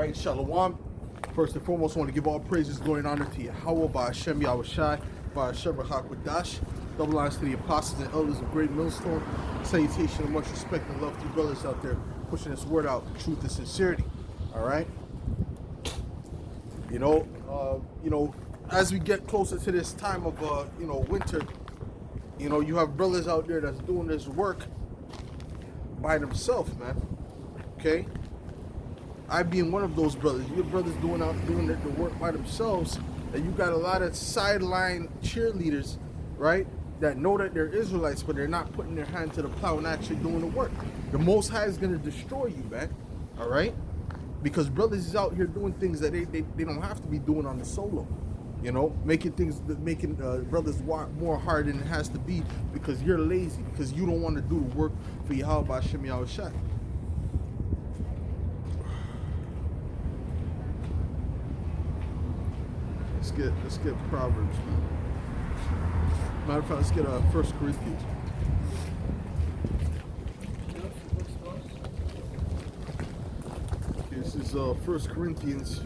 right, Shalom. First and foremost, I want to give all praises, glory, and honor to Yahweh, by Hashem Yahushai, by Hashem HaKodash. Double lines to the apostles and elders of Great Millstone. Salutation and much respect and love to you brothers out there pushing this word out, truth and sincerity. All right. You know, as we get closer to this time of winter, you have brothers out there that's doing this work by themselves, man. Okay. I being one of those brothers. Your brothers doing the work by themselves, and you got a lot of sideline cheerleaders, right? That know that they're Israelites, but they're not putting their hand to the plow and actually doing the work. The Most High is gonna destroy you, man. All right? Because brothers is out here doing things that they don't have to be doing on the solo. Making brothers walk more hard than it has to be because you're lazy, because you don't want to do the work for Yahweh Hashem Yahushai. Let's get Proverbs, man. Matter of fact, let's get 1 Corinthians. Okay, this is 1 Corinthians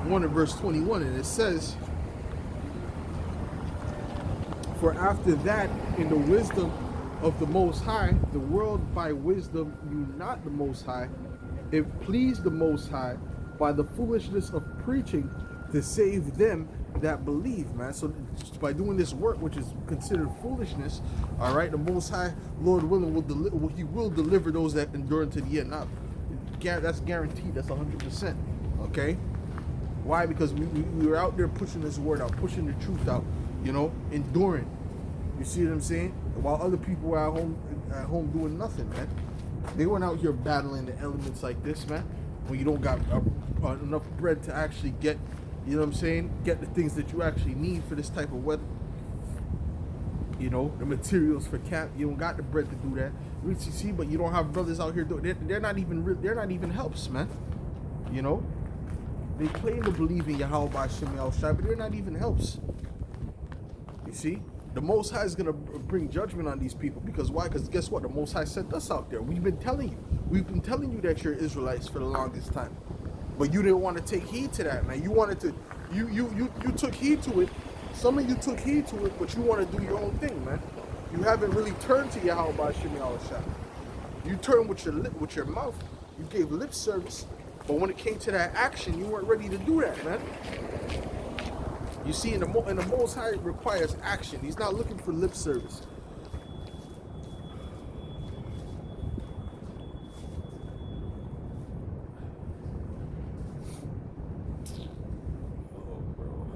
1 and verse 21, and it says, "For after that, in the wisdom of the Most High, the world by wisdom knew not the Most High. It pleased the Most High by the foolishness of preaching to save them that believe," man. So by doing this work, which is considered foolishness, all right, the Most High, Lord willing, He will deliver those that endure unto the end. Now, that's guaranteed. That's 100%. Okay. Why? Because we were out there pushing this word out, pushing the truth out. Enduring. You see what I'm saying? While other people were at home doing nothing, man. They weren't out here battling the elements like this, man. When you don't got enough bread to actually get, get the things that you actually need for this type of weather. The materials for camp. You don't got the bread to do that. You see, but you don't have brothers out here doing. They're not even helps, man. They claim to believe in Yahweh by Hashem Yahushai, but they're not even helps. You see? The Most High is going to bring judgment on these people. Because why? Because guess what? The Most High sent us out there. We've been telling you that you're Israelites for the longest time. But you didn't want to take heed to that, man. You wanted to, you took heed to it. Some of you took heed to it, but you want to do your own thing, man. You haven't really turned to Yahweh by Hashem Yahushai. You turned with your mouth. You gave lip service. But when it came to that action, you weren't ready to do that, man. You see, and the Most High requires action. He's not looking for lip service. Oh, bro.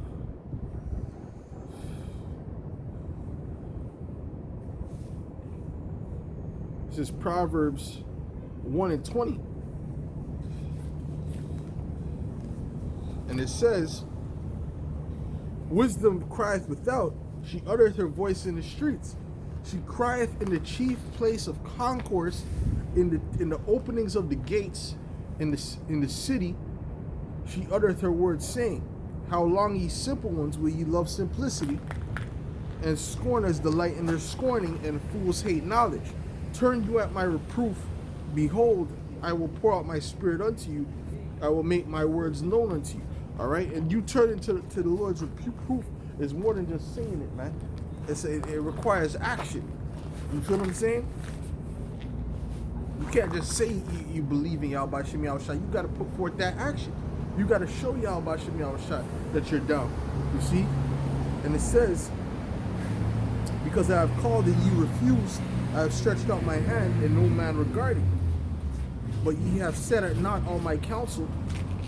This is Proverbs 1 and 20. And it says, "Wisdom crieth without, she uttereth her voice in the streets. She crieth in the chief place of concourse, in the openings of the gates, in the city. She uttereth her words, saying, How long, ye simple ones, will ye love simplicity? And scorners delight in their scorning, and fools hate knowledge. Turn you at my reproof. Behold, I will pour out my spirit unto you. I will make my words known unto you." All right, and you turn into the Lord's reproof is more than just saying it, man. It requires action. You feel what I'm saying? You can't just say you believe in Yahweh Hashem Yahushai. You got to put forth that action. You got to show Yahweh Hashem Yahushai that you're down. You see? And it says, "Because I have called and ye refused, I have stretched out my hand, and no man regarded. But ye have set at naught all my counsel."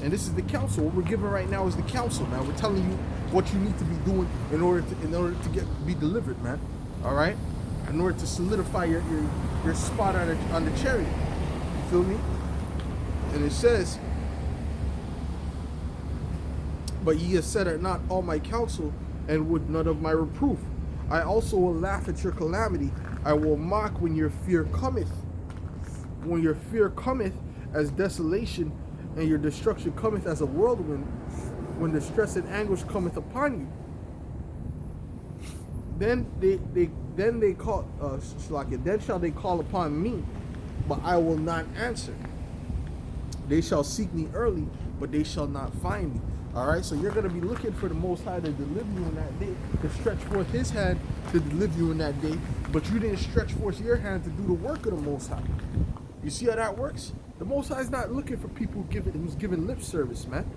And this is the counsel. What we're giving right now is the counsel, man. We're telling you what you need to be doing in order to be delivered, man. All right? In order to solidify your spot on the chariot. You feel me? And it says, "But ye have set at naught all my counsel, and would none of my reproof. I also will laugh at your calamity. I will mock when your fear cometh. When your fear cometh as desolation, and your destruction cometh as a whirlwind, when distress and anguish cometh upon you." then they call then shall they call upon me, but I will not answer. They shall seek me early, but they shall not find me. All right, so you're going to be looking for the Most High to deliver you in that day, to stretch forth His hand to deliver you in that day, but you didn't stretch forth your hand to do the work of the Most High. You see how that works? The Most High is not looking for people who's giving lip service, man.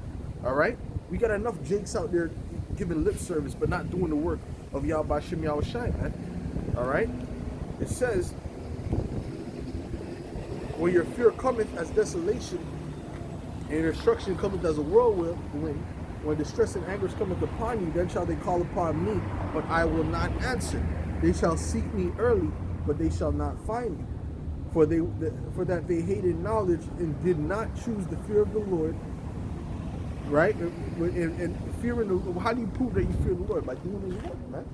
All right, we got enough jakes out there giving lip service, but not doing the work of Yahweh Shem Yahweh Shai, man. All right, it says, when your fear cometh as desolation, and your destruction cometh as a whirlwind, when distress and anguish cometh upon you, then shall they call upon me, but I will not answer. They shall seek me early, but they shall not find me. For that they hated knowledge and did not choose the fear of the Lord. Right? And fearing the, how do you prove that you fear the Lord? By doing His work, man.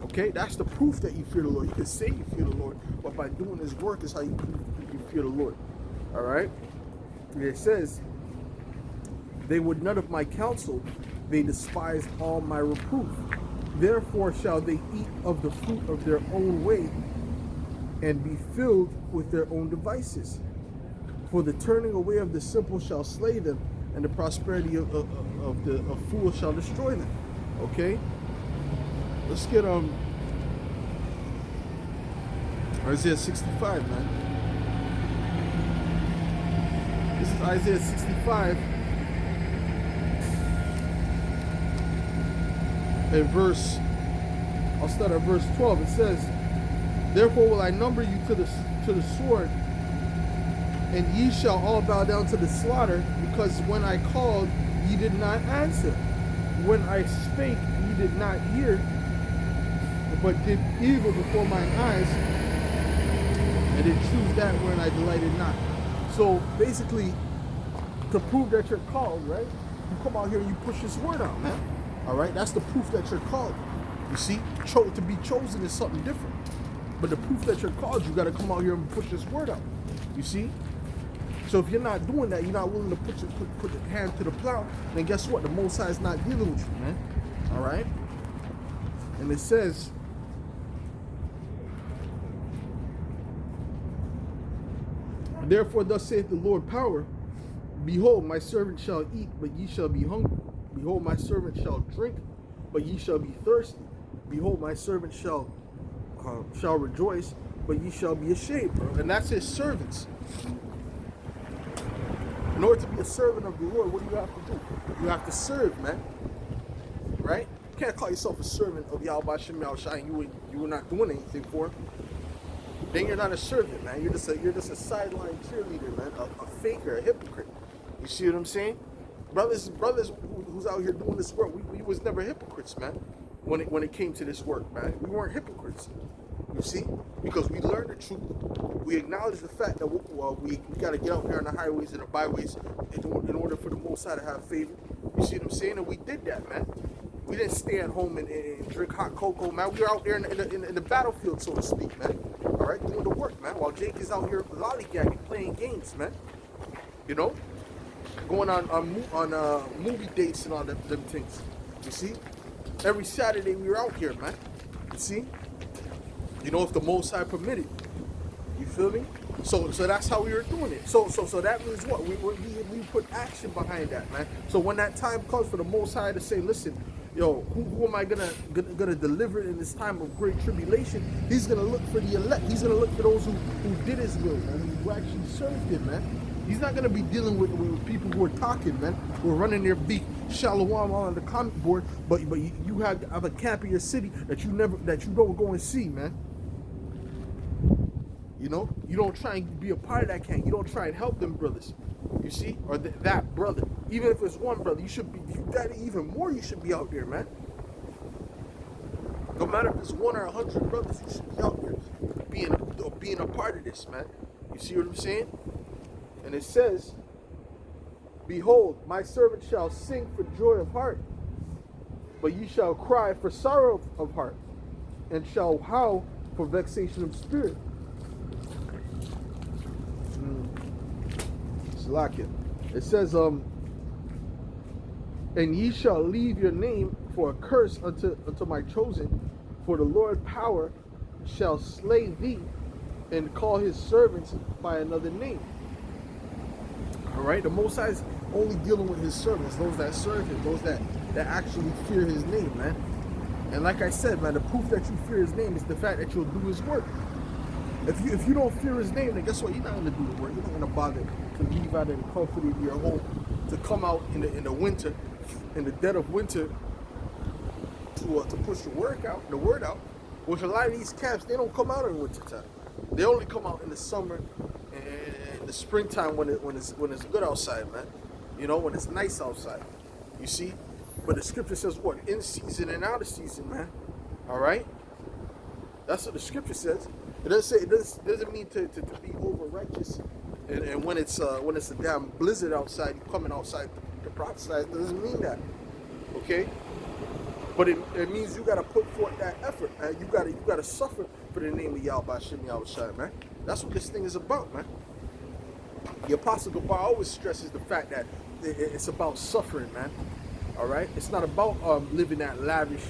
Okay, that's the proof that you fear the Lord. You can say you fear the Lord, but by doing His work is how you prove you fear the Lord. All right. It says, they would none of my counsel, they despised all my reproof. Therefore shall they eat of the fruit of their own way, and be filled with their own devices. For the turning away of the simple shall slay them, and the prosperity of fools shall destroy them. Okay? Let's get Isaiah 65, man. This is Isaiah 65. And I'll start at verse 12. It says, therefore will I number you to the sword, and ye shall all bow down to the slaughter, because when I called, ye did not answer. When I spake, ye did not hear, but did evil before mine eyes, and did choose that wherein I delighted not. So basically, to prove that you're called, right? You come out here and you push this word out, man. All right, that's the proof that you're called. You see, to be chosen is something different. But the proof that you're called, you got to come out here and push this word out. You see? So if you're not doing that, you're not willing to put your hand to the plow, then guess what? The Most High is not dealing with you, man. All right? And it says, therefore thus saith the Lord power, behold, my servant shall eat, but ye shall be hungry. Behold, my servant shall drink, but ye shall be thirsty. Behold, my servant shall rejoice, but ye shall be ashamed, bro. And that's His servants. In order to be a servant of the Lord, what do you have to do? You have to serve, man. Right? You can't call yourself a servant of Yahweh Shem Yahweh Shai and you were not doing anything for Him. Then you're not a servant, man. You're just a sideline cheerleader, man. A faker, a hypocrite. You see what I'm saying? Brothers who's out here doing this work, we was never hypocrites, man. When it came to this work, man, we weren't hypocrites. You see, because we learned the truth. We acknowledge the fact that we got to get out here on the highways and the byways in order for the Most High to have favor. You see what I'm saying? And we did that, man. We didn't stay at home and drink hot cocoa, man. We were out there in the battlefield, so to speak, man. All right, doing the work, man. While Jake is out here lollygagging, playing games, man. You know, going on movie dates and all them things. You see, every Saturday we were out here, man. You see, you know, if the Most High permitted. You feel me? So that's how we were doing it. So that means what? We put action behind that, man. So when that time comes for the Most High to say, listen, yo, who am I gonna deliver in this time of great tribulation? He's gonna look for the elect. He's gonna look for those who did His will, man, who actually served Him, man. He's not gonna be dealing with people who are talking, man, who are running their beat shalom on the comment board, but you have a camp in your city that you don't go and see, man. You know, you don't try and be a part of that camp. You don't try and help them brothers. You see, or that brother. Even if it's one brother, you should be. That even more, you should be out there, man. No matter if it's 1 or 100 brothers, you should be out there, being a part of this, man. You see what I'm saying? And it says, behold, my servant shall sing for joy of heart, but ye shall cry for sorrow of heart, and shall howl for vexation of spirit. It says, and ye shall leave your name for a curse unto my chosen, For the Lord power shall slay thee, and call his servants by another name. All right, the Most High is only dealing with his servants, those that serve him, those that actually fear his name, man. And like I said, man, the proof that you fear his name is the fact that you'll do his work. If you don't fear his name, then guess what? You're not going to do the work. You're not going to bother to leave out of the comfort of your home, to come out in the winter, in the dead of winter, to push the word out. Which a lot of these camps, they don't come out in winter time. They only come out in the summer and the springtime when it's good outside, man. You know, when it's nice outside. You see? But the scripture says what? In season and out of season, man. All right? That's what the scripture says. It doesn't mean to be over righteous. And when it's a damn blizzard outside, you coming outside to prophesy, it doesn't mean that. Okay? But it means you gotta put forth that effort, man. You gotta suffer for the name of Yahweh Shem Yahushai, man. That's what this thing is about, man. The Apostle Gabar always stresses the fact that it's about suffering, man. All right, it's not about living that lavish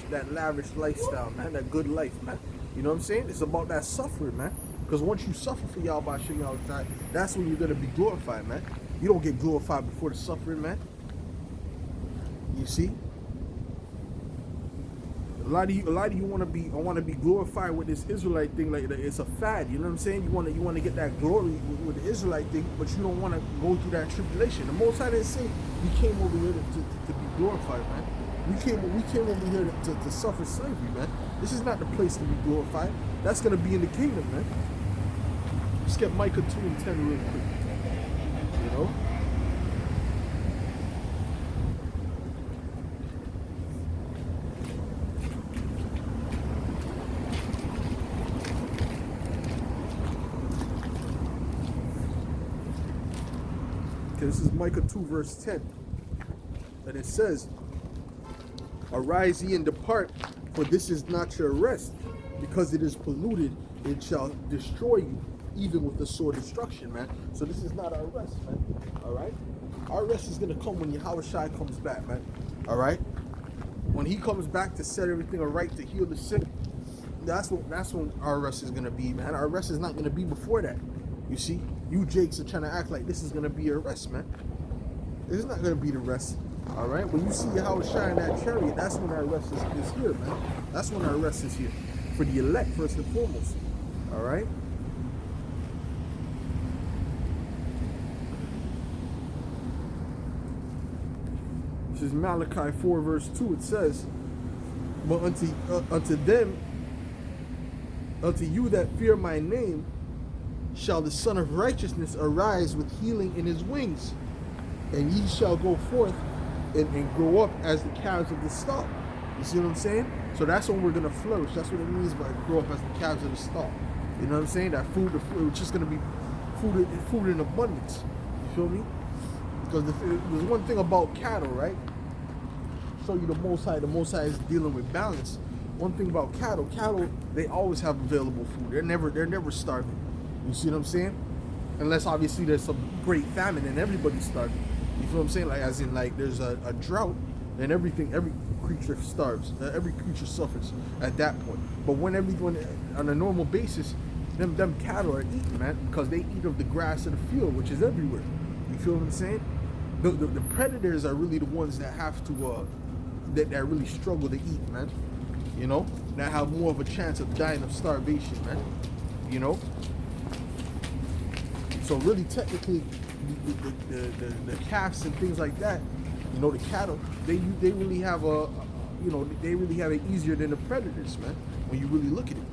lifestyle, man. That good life, man. You know what I'm saying? It's about that suffering, man. Because once you suffer for Yahweh Shem Yahushai, that's when you're gonna be glorified, man. You don't get glorified before the suffering, man. You see? A lot of you want to be glorified with this Israelite thing, like it's a fad. You know what I'm saying? You want to get that glory with the Israelite thing, but you don't want to go through that tribulation. The Most High didn't say we came over here to be glorified, man. We came over here to suffer slavery, man. This is not the place to be glorified. That's gonna be in the kingdom, man. Just get Micah 2:10 real quick. You know. This is Micah 2 verse 10, and it says, "Arise ye and depart, for this is not your rest, because it is polluted, it shall destroy you, even with the sword destruction," man. So this is not our rest, man. All right, our rest is gonna come when Yahushua comes back, man. All right, when he comes back to set everything right, to heal the sick, that's when our rest is gonna be, man. Our rest is not gonna be before that. You see, you Jakes are trying to act like this is gonna be your rest, man. This is not gonna be the rest. All right. When you see Yahushua in that chariot, that's when our rest is here, man. That's when our rest is here for the elect, first and foremost. All right. This is Malachi 4 verse 2. It says, "But unto you that fear my name, shall the Son of Righteousness arise with healing in his wings, and ye shall go forth and grow up as the calves of the stall." You see what I'm saying? So that's when we're gonna flourish. That's what it means by grow up as the calves of the stall. You know what I'm saying? That food, it's just gonna be food in abundance. You feel me? Because there's one thing about cattle, right? Show you the Most High. The Most High is dealing with balance. One thing about cattle, they always have available food. They're never starving. You see what I'm saying? Unless obviously there's some great famine and everybody's starving. You feel what I'm saying? Like as in like there's a drought and every creature starves. Every creature suffers at that point. But when everyone on a normal basis, them cattle are eating, man, because they eat of the grass of the field, which is everywhere. You feel what I'm saying? The predators are really the ones that have to that really struggle to eat, man. You know, that have more of a chance of dying of starvation, man. You know. So really, technically, the calves and things like that, you know, the cattle, they really have they really have it easier than the predators, man. When you really look at it.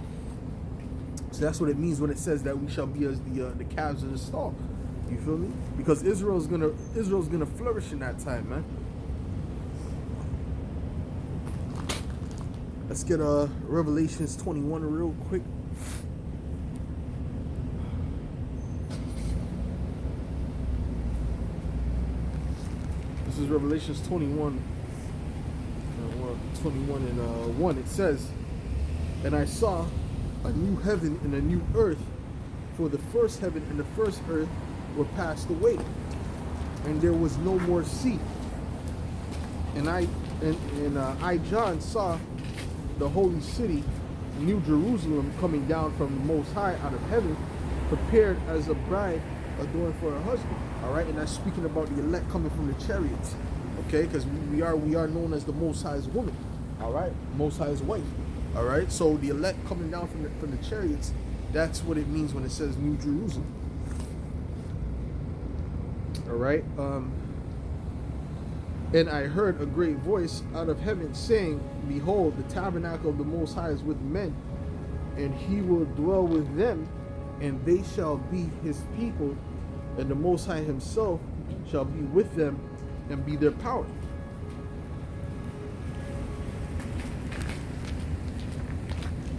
So that's what it means when it says that we shall be as the calves of the stall. You feel me? Because Israel's gonna flourish in that time, man. Let's get Revelations 21 real quick. This is Revelations 21. 21 and 1. It says, "And I saw a new heaven and a new earth, for the first heaven and the first earth were passed away, and there was no more sea. And I John saw the holy city, New Jerusalem coming down from the Most High out of heaven, prepared as a bride adorned for her husband. All right, and that's speaking about the elect coming from the chariots. Okay, because we are known as the Most High's woman. All right, Most High's wife. All right, so the elect coming down from the chariots. That's what it means when it says New Jerusalem. All right. And I heard a great voice out of heaven saying, behold, the tabernacle of the Most High is with men, and he will dwell with them, and they shall be his people, and the Most High himself shall be with them and be their power.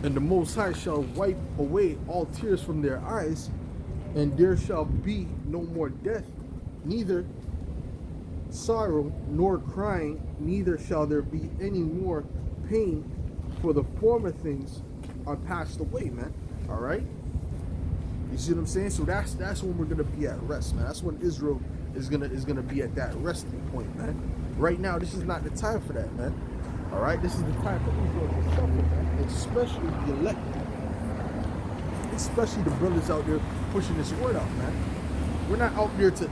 And the Most High shall wipe away all tears from their eyes, and there shall be no more death, neither sorrow nor crying, neither shall there be any more pain, for the former things are passed away, man. All right, you see what I'm saying? So that's when we're gonna be at rest, man. That's when Israel is gonna be at that resting point, man. Right now, this is not the time for that, man. All right, this is the time for Israel to suffer, man. Especially the elect, especially the brothers out there pushing this word out, man. We're not out there to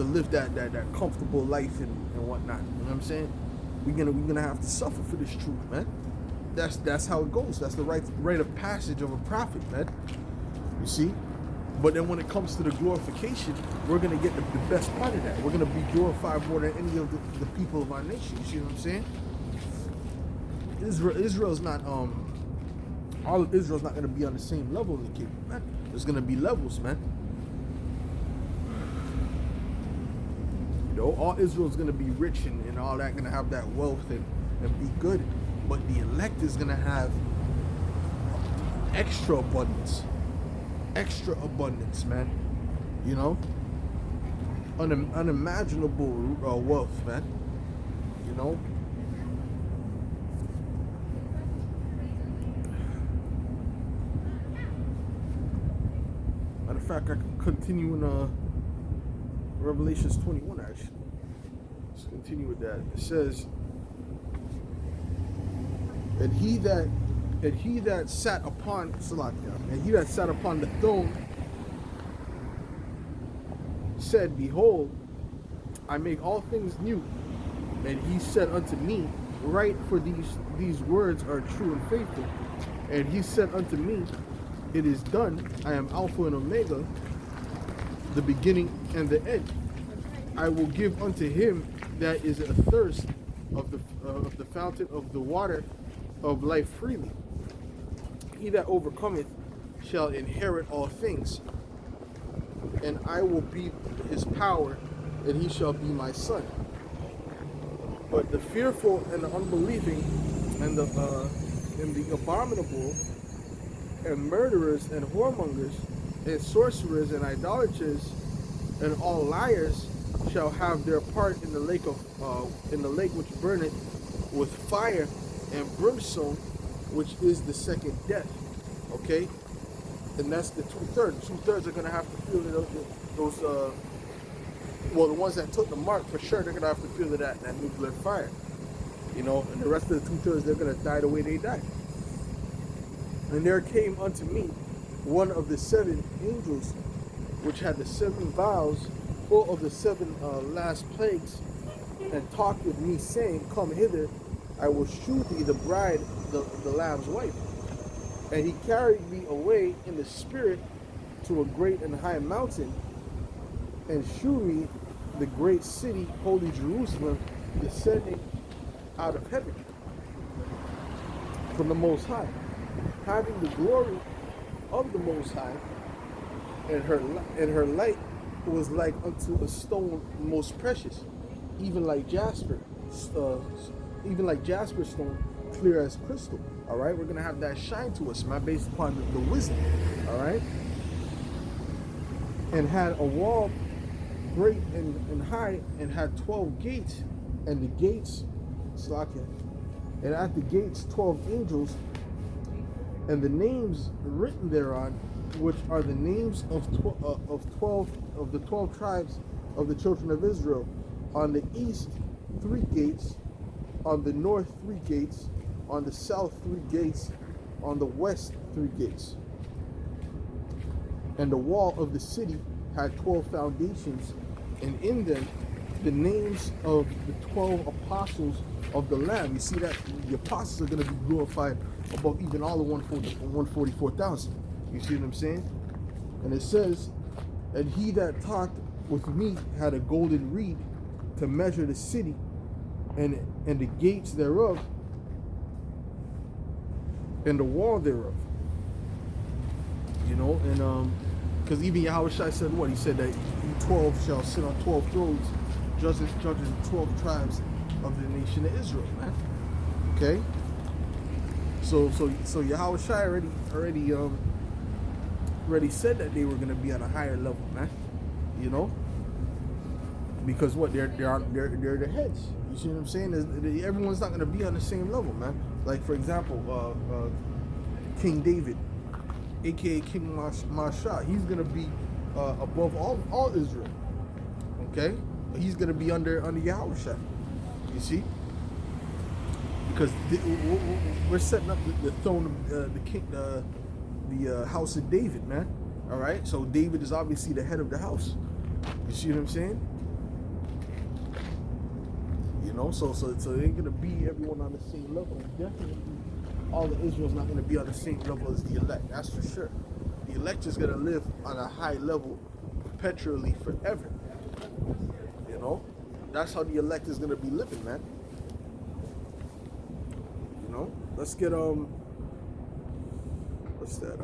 live that comfortable life and whatnot. You know what I'm saying? We're gonna have to suffer for this truth, man. That's how it goes. That's the rite of passage of a prophet, man. You see? But then when it comes to the glorification, we're gonna get the best part of that. We're gonna be glorified more than any of the people of our nation. You see what I'm saying? Israel's not all of Israel's not gonna be on the same level in the kingdom, man. There's gonna be levels, man. You know, all Israel's gonna be rich and all that, gonna have that wealth and be good. But the elect is gonna have extra abundance, man. You know, unimaginable wealth, man. You know. Matter of fact, I can continue in Revelations 21, actually. Let's continue with that. It says, and he that sat upon Salakia, and he that sat upon the throne said, behold, I make all things new. And he said unto me, write, for these words are true and faithful. And he said unto me, it is done. I am Alpha and Omega, the beginning and the end. I will give unto him that is athirst of the fountain of the water of life freely. He that overcometh shall inherit all things, and I will be his power, and he shall be my son. But the fearful and the unbelieving and the abominable and murderers and whoremongers and sorcerers and idolaters and all liars shall have their part in the lake which burneth with fire and brimstone, which is the second death. Okay, and that's the 2/3. 2/3 are gonna have to feel those. Well, the ones that took the mark for sure, they're gonna have to feel that nuclear fire. You know, and the rest of the 2/3, they're gonna die the way they died. And there came unto me one of the 7 angels, which had the 7 vials full of the 7 last plagues, and talked with me, saying, come hither, I will shew thee the bride, the Lamb's wife. And he carried me away in the spirit to a great and high mountain, and shewed me the great city, holy Jerusalem, descending out of heaven from the Most High, having the glory of the Most High, and her light was like unto a stone most precious, even like jasper stone, clear as crystal. All right, we're gonna have that shine to us, man, based upon the wisdom. All right, and had a wall great and high, and had 12 gates, and the gates, and at the gates 12 angels, and the names written thereon, which are the names of the 12 tribes of the children of Israel. On the east 3 gates, On the north, 3 gates. On the south, 3 gates. On the west, 3 gates. And the wall of the city had 12 foundations, and in them the names of the 12 apostles of the Lamb. You see that the apostles are going to be glorified above even all the 144,000. You see what I'm saying? And it says, and he that talked with me had a golden reed to measure the city and the gates thereof and the wall thereof. You know, and because even Yahushua said what? He said that you 12 shall sit on 12 thrones, judging the 12 tribes of the nation of Israel, man. Okay? So Yahushua already said that they were gonna be on a higher level, man. You know? Because what they're the heads. You see what I'm saying? Everyone's not gonna be on the same level, man. Like for example, King David, aka King Masha, he's gonna be above all Israel. Okay, he's gonna be under Yahushua. You see, because we're setting up the throne of the king, the house of David, man. All right, so David is obviously the head of the house. You see what I'm saying? You know, so it ain't gonna be everyone on the same level. And definitely, all of Israel's not gonna be on the same level as the elect. That's for sure. The elect is gonna live on a high level perpetually forever. You know, that's how the elect is gonna be living, man. You know, let's get what's that?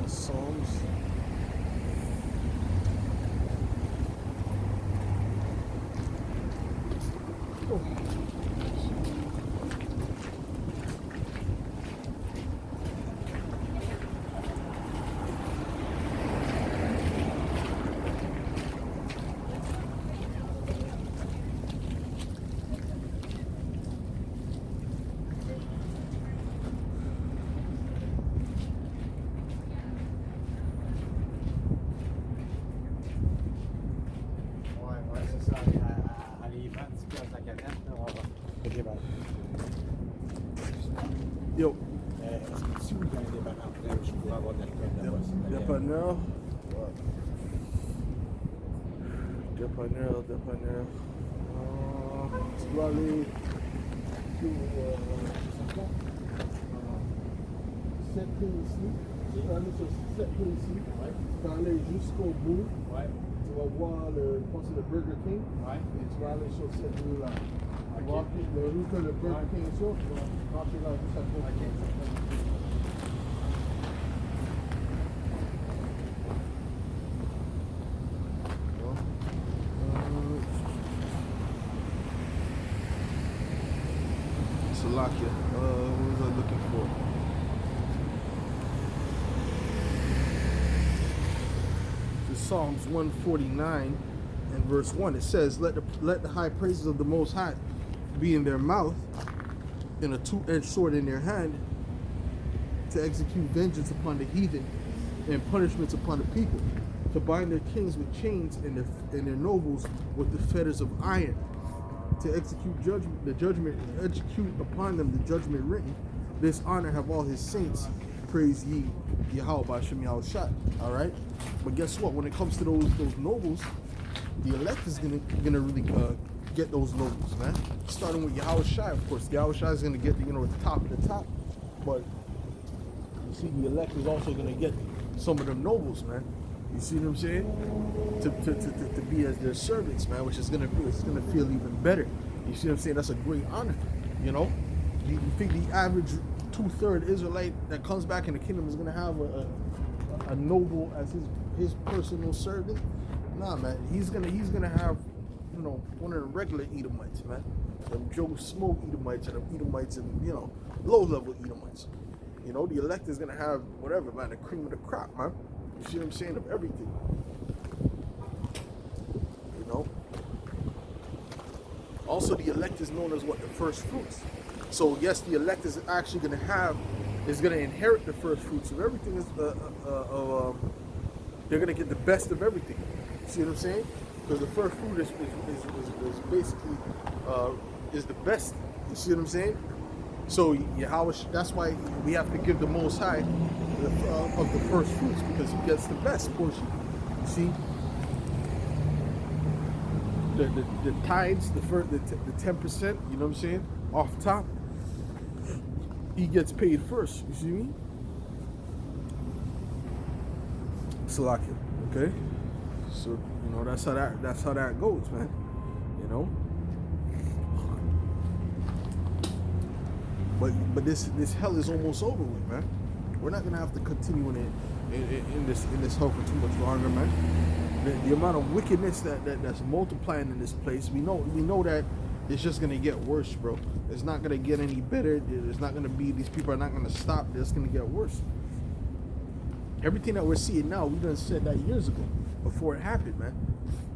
Psalms. Oh. Yo. Dépanneur. Dépanneur. Tu dois aller sur cette ligne ici. Tu vas aller sur cette ligne ici. Tu vas aller jusqu'au bout. Tu vas voir le Burger King. Et tu vas aller sur cette ligne-là. Le rue que le Burger King est sur, tu vas rentrer là juste à côté. Salakia. What was I looking for? This is Psalms 149 and verse 1. It says, let the high praises of the Most High be in their mouth, and a two-edged sword in their hand, to execute vengeance upon the heathen and punishments upon the people, to bind their kings with chains and their nobles with the fetters of iron, to execute execute upon them the judgment written. This honor have all his saints. Praise ye Yahweh B'Shem Yahushua. All right, but guess what? When it comes to those nobles, the elect is gonna really get those nobles, man. Starting with Yahushua, of course. Yahushua is gonna get the top of the top, but you see, the elect is also gonna get some of them nobles, man. You see what I'm saying? To be as their servants, man, which is gonna feel even better. You see what I'm saying? That's a great honor. You know, you think the average 2/3 Israelite that comes back in the kingdom is gonna have a noble as his personal servant? Nah, man. He's gonna have one of the regular Edomites, man. Them Joe Smoke Edomites and them Edomites and low level Edomites. You know, the elect is gonna have whatever, man, the cream of the crop, man. You see what I'm saying? Of everything. You know. Also, the elect is known as what? The first fruits. So yes, the elect is actually gonna inherit the first fruits of everything. They're gonna get the best of everything. See what I'm saying? Because the first fruit is basically is the best. You see what I'm saying? So Yahweh, that's why we have to give the Most High of the first fruits, because He gets the best portion. You see, the tithes, the 10%. You know what I'm saying? Off top, He gets paid first. You see me? Salakia. Okay. So you know that's how that goes, man. You know. But this hell is almost over with, man. We're not gonna have to continue in this hell for too much longer, man. The amount of wickedness that's multiplying in this place, we know that it's just gonna get worse, bro. It's not gonna get any better. It's not gonna be. These people are not gonna stop. It's gonna get worse. Everything that we're seeing now, we done said that years ago, before it happened, man.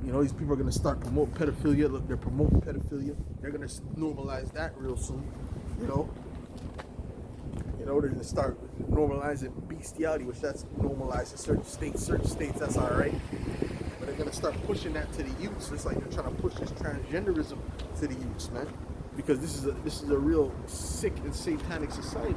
You know, these people are gonna start promoting pedophilia. Look, they're promoting pedophilia. They're gonna normalize that real soon. You know, they're gonna start normalizing bestiality, which that's normalized in certain states. Certain states, that's all right. But they're gonna start pushing that to the youths. It's like they're trying to push this transgenderism to the youths, man. Because this is a real sick and satanic society.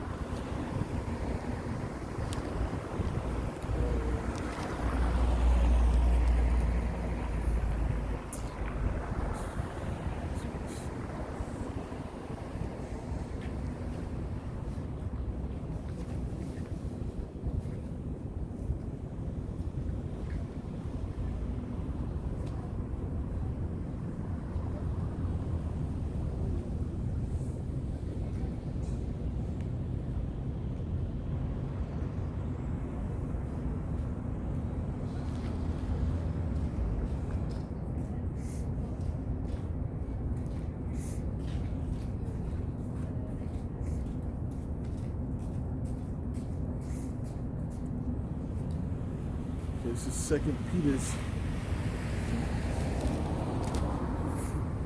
This is 2 Peter's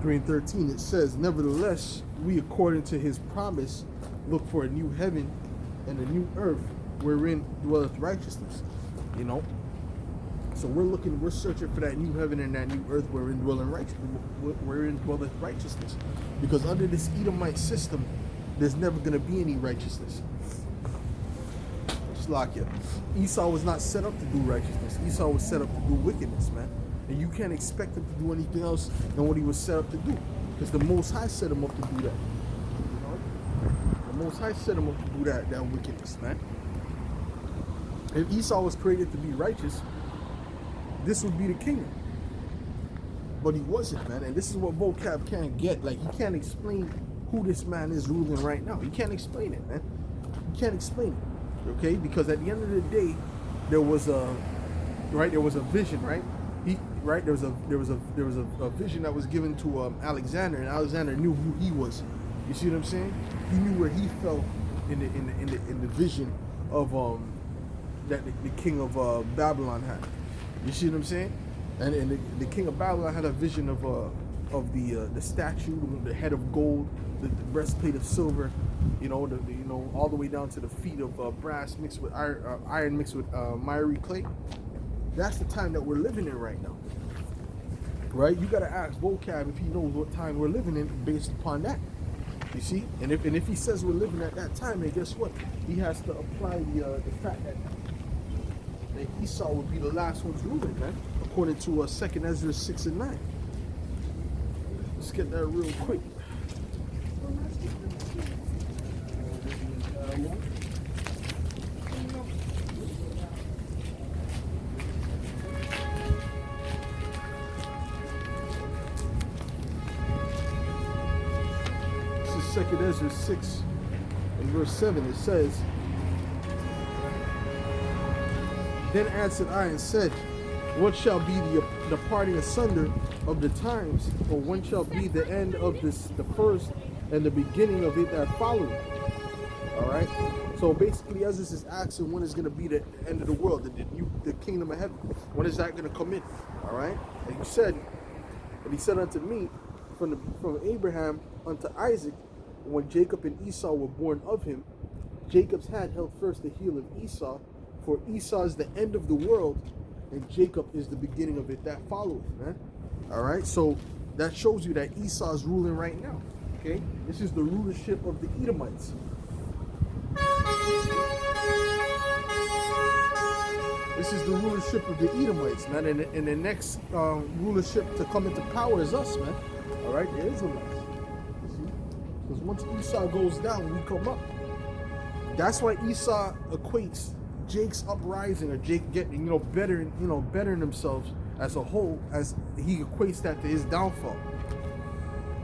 3:13. It says, "Nevertheless, we, according to His promise, look for a new heaven and a new earth, wherein dwelleth righteousness." You know, so we're searching for that new heaven and that new earth wherein dwelleth righteousness. Because under this Edomite system, there's never going to be any righteousness. Slakia. Esau was not set up to do righteousness. Esau was set up to do wickedness, man. And you can't expect him to do anything else than what he was set up to do. Because the Most High set him up to do that. You know? The Most High set him up to do that wickedness, man. If Esau was created to be righteous, this would be the kingdom. But he wasn't, man. And this is what Vocab can't get. Like, he can't explain who this man is ruling right now. He can't explain it, man. He can't explain it. Okay, because at the end of the day, there was a vision, right? There was a vision that was given to Alexander, and Alexander knew who he was. You see what I'm saying? He knew where he fell in the vision of that the king of Babylon had. You see what I'm saying? And the king of Babylon had a vision of the statue, the head of gold, the breastplate of silver, all the way down to the feet of brass mixed with iron mixed with miry clay. That's the time that we're living in right now, right? You got to ask Vocab if he knows what time we're living in based upon that. You see, and if he says we're living at that time, then guess what? He has to apply the fact that Esau would be the last ones ruling, man, according to 2nd Ezra 6 and 9. Let's get that real quick. This is 2nd Ezra 6 and verse 7. It says, "Then answered I and said, What shall be the parting asunder of the times, or when shall be the end of the first and the beginning of it that followeth? All right. So basically, Ezra is asking when is going to be the end of the world, the kingdom of heaven. When is that going to come in? All right. And he said unto me, from Abraham unto Isaac, when Jacob and Esau were born of him, Jacob's hand held first the heel of Esau, for Esau is the end of the world, and Jacob is the beginning of it that followeth, man. All right. So that shows you that Esau is ruling right now. Okay. This is the rulership of the Edomites. This is the rulership of the Edomites, man. And the next rulership to come into power is us, man. All right, the Israelites. Because once Esau goes down, we come up. That's why Esau equates Jake's uprising, or Jake getting, bettering themselves as a whole, as he equates that to his downfall.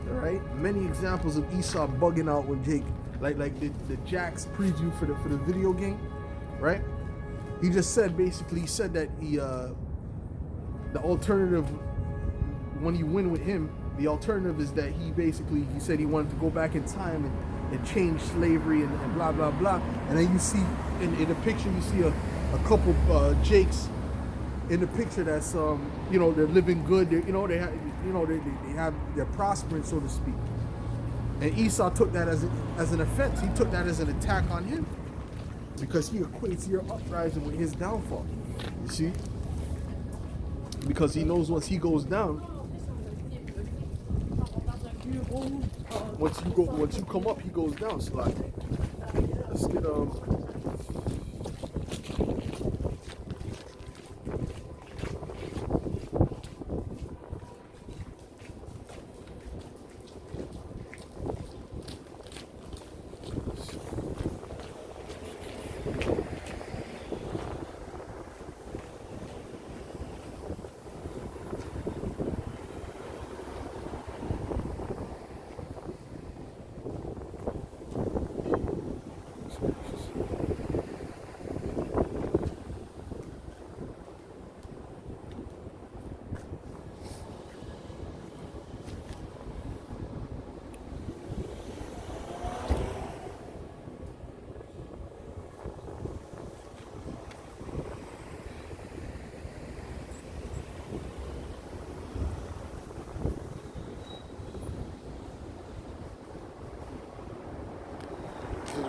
All right, many examples of Esau bugging out when Jake, like the Jack's preview for the video game, right? He just said basically, he said that the alternative when you win with him, the alternative is that he said he wanted to go back in time and change slavery and blah blah blah. And then you see in the picture, you see a couple Jakes in the picture that's they're living good. They're prospering, so to speak. And Esau took that as an offense. He took that as an attack on him, because he equates your uprising with his downfall. You see? Because he knows once he goes down, once you come up, he goes down. So like, let's get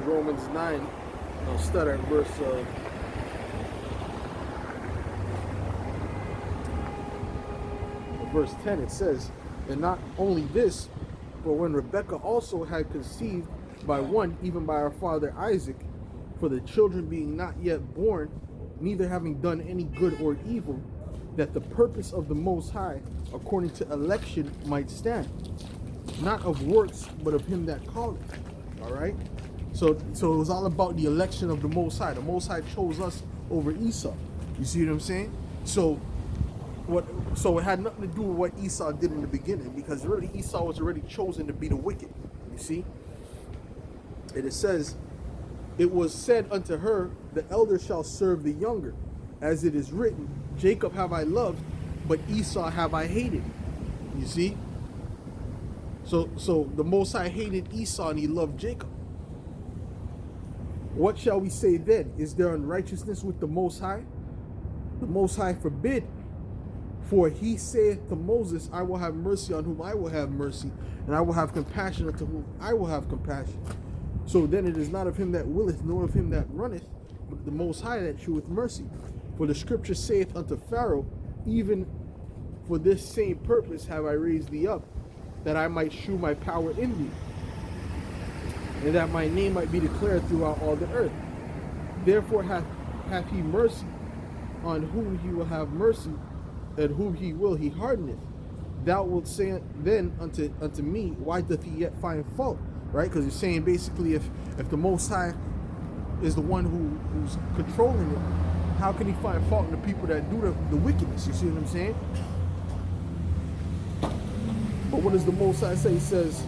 Romans 9. I'll start at verse 10. It says, and not only this, but when Rebekah also had conceived by one, even by our father Isaac, for the children being not yet born, neither having done any good or evil, that the purpose of the Most High, according to election, might stand, not of works, but of him that calleth. All right. So it was all about the election of the Most High. The Most High chose us over Esau. You see what I'm saying? So it had nothing to do with what Esau did in the beginning, because really Esau was already chosen to be the wicked. You see? And it says, it was said unto her, the elder shall serve the younger. As it is written, Jacob have I loved, but Esau have I hated. You see? So the Most High hated Esau and he loved Jacob. What shall we say then? Is there unrighteousness with the Most High? The Most High forbid. For he saith to Moses, I will have mercy on whom I will have mercy, and I will have compassion unto whom I will have compassion. So then it is not of him that willeth, nor of him that runneth, but the Most High that sheweth mercy. For the scripture saith unto Pharaoh, even for this same purpose have I raised thee up, that I might shew my power in thee, and that my name might be declared throughout all the earth. Therefore hath he mercy on whom he will have mercy, and whom he will he hardeneth. Thou wilt say then unto me, why doth he yet find fault? Right? Because he's saying basically, if the Most High is the one who's controlling it, how can he find fault in the people that do the wickedness? You see what I'm saying? But what does the Most High say? He says,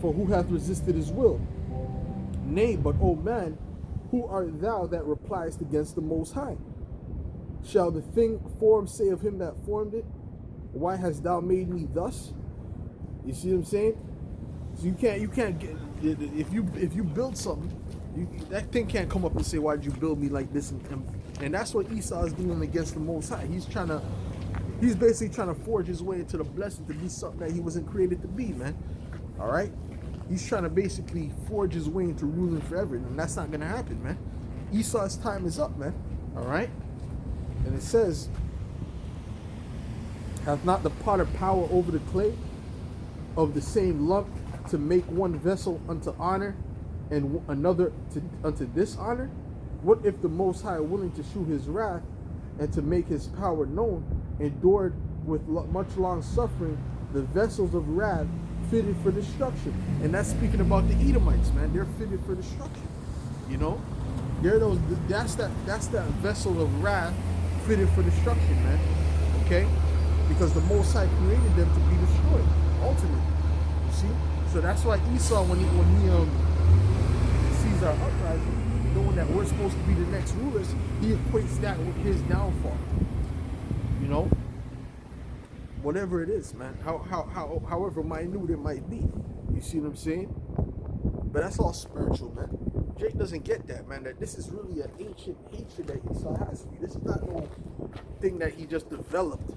for who hath resisted his will? Nay, but O man, who art thou that repliest against the Most High? Shall the thing formed say of him that formed it, why hast thou made me thus? You see what I'm saying? So you can't get, if you build something, that thing can't come up and say, why'd you build me like this? And that's what Esau is doing against the Most High. He's basically trying to forge his way into the blessing to be something that he wasn't created to be, man. All right, he's trying to basically forge his way into ruling forever, and that's not gonna happen, man. Esau's time is up, man. All right, and it says, hath not the potter power over the clay of the same lump to make one vessel unto honor and another unto dishonor? What if the Most High, willing to shew his wrath and to make his power known, endured with much long suffering the vessels of wrath fitted for destruction? And that's speaking about the Edomites, man. They're fitted for destruction. You know, that's that vessel of wrath fitted for destruction, man. Okay, because the Most High created them to be destroyed ultimately. You see, so that's why Esau, when he sees our uprising, knowing that we're supposed to be the next rulers, he equates that with his downfall. You know, whatever it is, man. However minute it might be. You see what I'm saying? But that's all spiritual, man. Jake doesn't get that, man. That this is really an ancient hatred that Esau has for you. This is not no thing that he just developed,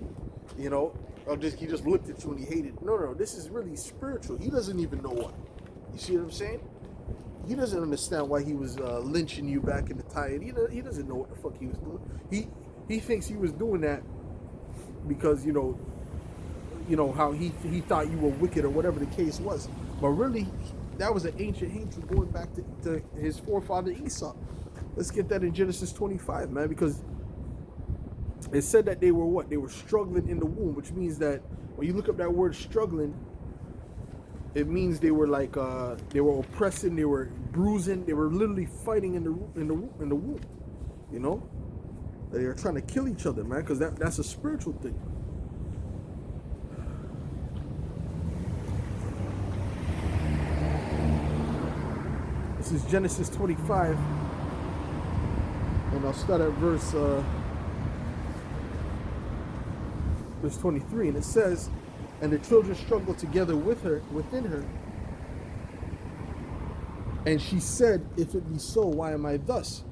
you know, or he just looked at you and he hated. No. This is really spiritual. He doesn't even know why. You see what I'm saying? He doesn't understand why he was lynching you back in the time. He doesn't know what the fuck he was doing. He thinks he was doing that because you know how he thought you were wicked or whatever the case was. But really, that was an ancient hatred going back to his forefather Esau. Let's get that in Genesis 25, man, because it said that they were what? They were struggling in the womb, which means that when you look up that word struggling, it means they were like they were oppressing, they were bruising, they were literally fighting in the womb. You know, they are trying to kill each other, man, because that's a spiritual thing. This is Genesis 25, and I'll start at verse 23, and it says, and the children struggled together within her, and she said, if it be so, why am I thus?